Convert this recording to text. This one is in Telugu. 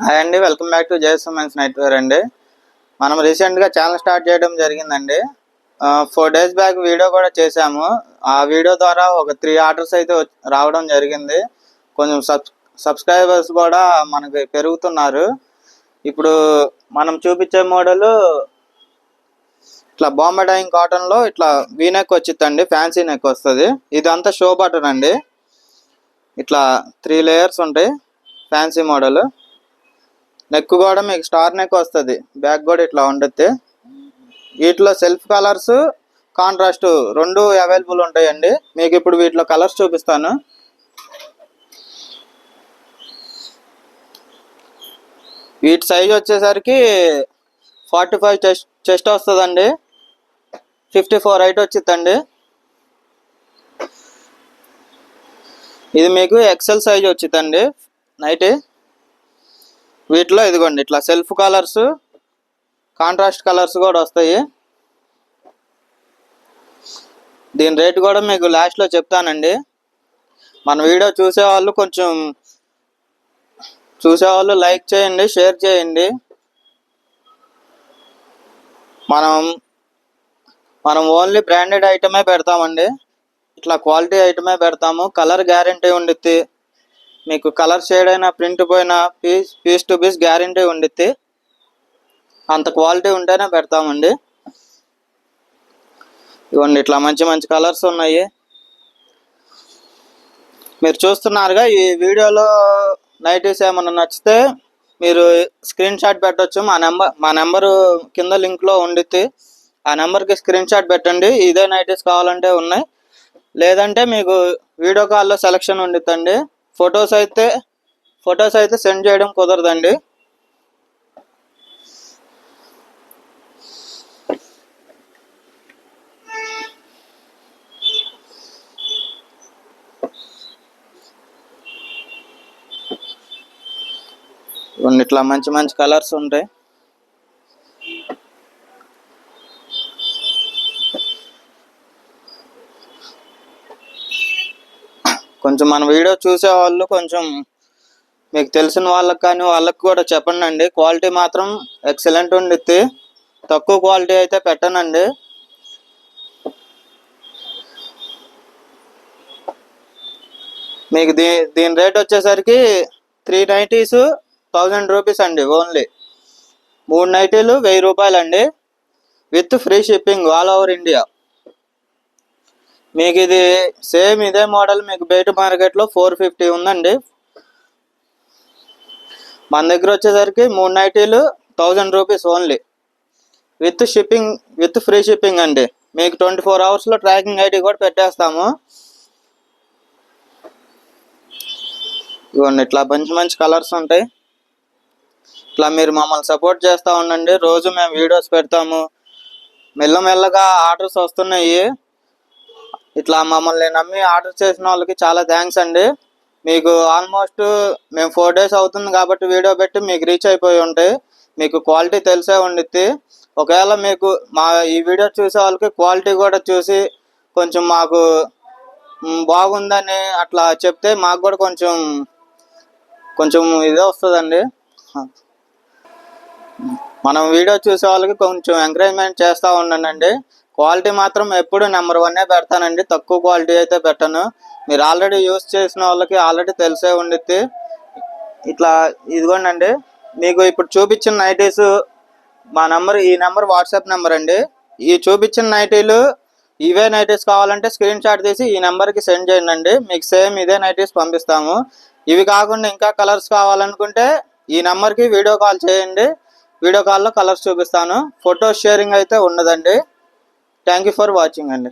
హాయ్ అండి, welcome back to JS women's nightwear అండి. మనం రీసెంట్గా ఛానల్ స్టార్ట్ చేయడం జరిగిందండి. 4 days బ్యాక్ వీడియో కూడా చేశాము. ఆ వీడియో ద్వారా ఒక 3 ఆర్డర్స్ అయితే రావడం జరిగింది. కొంచెం సబ్స్క్రైబర్స్ కూడా మనకి పెరుగుతున్నారు. ఇప్పుడు మనం చూపించే మోడల్ ఇట్లా బాంబే డైయింగ్ కాటన్లో ఇట్లా వీనెక్ వచ్చిందండి, ఫ్యాన్సీ నెక్ వస్తుంది. ఇదంతా షో బటన్ అండి. ఇట్లా 3 layers ఉంటాయి. ఫ్యాన్సీ మోడల్ నెక్ కూడా మీకు స్టార్ నెక్ వస్తుంది. బ్యాక్ కూడా ఇట్లా ఉంటుంది. వీటిలో సెల్ఫ్ కలర్స్, కాంట్రాస్ట్ రెండు అవైలబుల్ ఉంటాయండి. మీకు ఇప్పుడు వీటిలో కలర్స్ చూపిస్తాను. వీటి సైజ్ వచ్చేసరికి 45 చెస్ట్ వస్తుందండి, 54 హైట్ వచ్చిందండి. ఇది మీకు ఎక్సెల్ సైజ్ వచ్చిందండి నైటీ. వీటిలో ఇదిగోండి ఇట్లా సెల్ఫ్ కలర్స్, కాంట్రాస్ట్ కలర్స్ కూడా వస్తాయి. దీని రేట్ కూడా మీకు లాస్ట్లో చెప్తానండి. మన వీడియో చూసేవాళ్ళు లైక్ చేయండి, షేర్ చేయండి. మనం ఓన్లీ బ్రాండెడ్ ఐటమే పెడతామండి. ఇట్లా క్వాలిటీ ఐటమే పెడతాము. కలర్ గ్యారంటీ ఉండిద్ది. మీకు కలర్ షేడ్ అయినా ప్రింట్ పోయినా పీస్ టు పీస్ గ్యారంటీ ఉండిద్ది. అంత క్వాలిటీ ఉంటేనే పెడతామండి. ఇవ్వండి ఇట్లా మంచి మంచి కలర్స్ ఉన్నాయి. మీరు చూస్తున్నారుగా, ఈ వీడియోలో నైటీస్ ఏమన్నా నచ్చితే మీరు స్క్రీన్ షాట్ పెట్టవచ్చు. మా నెంబరు కింద లింక్లో ఉండిద్ది. ఆ నెంబర్కి స్క్రీన్ షాట్ పెట్టండి. ఇదే నైటీస్ కావాలంటే ఉన్నాయి, లేదంటే మీకు వీడియో కాల్లో సెలెక్షన్ ఉండిద్దండి. ఫొటోస్ అయితే సెండ్ చేయడం కుదరదండి. ఇట్లా మంచి మంచి కలర్స్ ఉంటాయి. కొంచెం మన వీడియో చూసేవాళ్ళు కొంచెం మీకు తెలిసిన వాళ్ళకి కానీ వాళ్ళకి కూడా చెప్పండి అండి. క్వాలిటీ మాత్రం ఎక్సలెంట్ ఉండిద్ది. తక్కువ క్వాలిటీ అయితే పెట్టనండి. మీకు దీని రేట్ వచ్చేసరికి 3 నైటీస్ 1000 రూపీస్ అండి. ఓన్లీ 3 నైటీలు 1000 రూపాయలండి, with free shipping all over India. మీకు ఇది సేమ్ ఇదే మోడల్ మీకు బయట మార్కెట్లో 450 ఉందండి. మన దగ్గర వచ్చేసరికి 3 నైటీలు 1000 rupees only, with free shipping అండి. మీకు 24 అవర్స్లో ట్రాకింగ్ ఐడి కూడా పెట్టేస్తాము. ఇవ్వండి ఇట్లా మంచి మంచి కలర్స్ ఉంటాయి. ఇట్లా మీరు మమ్మల్ని సపోర్ట్ చేస్తూ ఉండండి. రోజు మేము వీడియోస్ పెడతాము. మెల్లమెల్లగా ఆర్డర్స్ వస్తున్నాయి. ఇట్లా మమ్మల్ని నమ్మి ఆర్డర్ చేసిన వాళ్ళకి చాలా థ్యాంక్స్ అండి. మీకు ఆల్మోస్ట్ మేము 4 days అవుతుంది కాబట్టి వీడియో పెట్టి మీకు రీచ్ అయిపోయి ఉంటాయి. మీకు క్వాలిటీ తెలిసే ఉండిద్ది. ఒకవేళ మీకు మా ఈ వీడియో చూసే వాళ్ళకి క్వాలిటీ కూడా చూసి కొంచెం మాకు బాగుందని అట్లా చెప్తే మాకు కూడా కొంచెం ఇదే వస్తుందండి. మనం వీడియో చూసే వాళ్ళకి కొంచెం ఎంకరేజ్మెంట్ చేస్తూ ఉండండి. క్వాలిటీ మాత్రం ఎప్పుడు నెంబర్ 1 పెడతానండి. తక్కువ క్వాలిటీ అయితే పెట్టను. మీరు ఆల్రెడీ యూస్ చేసిన వాళ్ళకి ఆల్రెడీ తెలిసే ఉండిద్ది. ఇట్లా ఇదిగోండి, మీకు ఇప్పుడు చూపించిన నైటీస్ ఈ నెంబర్ వాట్సాప్ నెంబర్ అండి. ఈ చూపించిన నైటీలు ఇవే నైటీస్ కావాలంటే స్క్రీన్ షాట్ తీసి ఈ నెంబర్కి సెండ్ చేయండి. మీకు సేమ్ ఇదే నైటీస్ పంపిస్తాము. ఇవి కాకుండా ఇంకా కలర్స్ కావాలనుకుంటే ఈ నెంబర్కి వీడియో కాల్ చేయండి. వీడియో కాల్లో కలర్స్ చూపిస్తాను. ఫోటో షేరింగ్ అయితే ఉండదండి. థ్యాంక్ యూ ఫర్ వాచింగ్ అండి.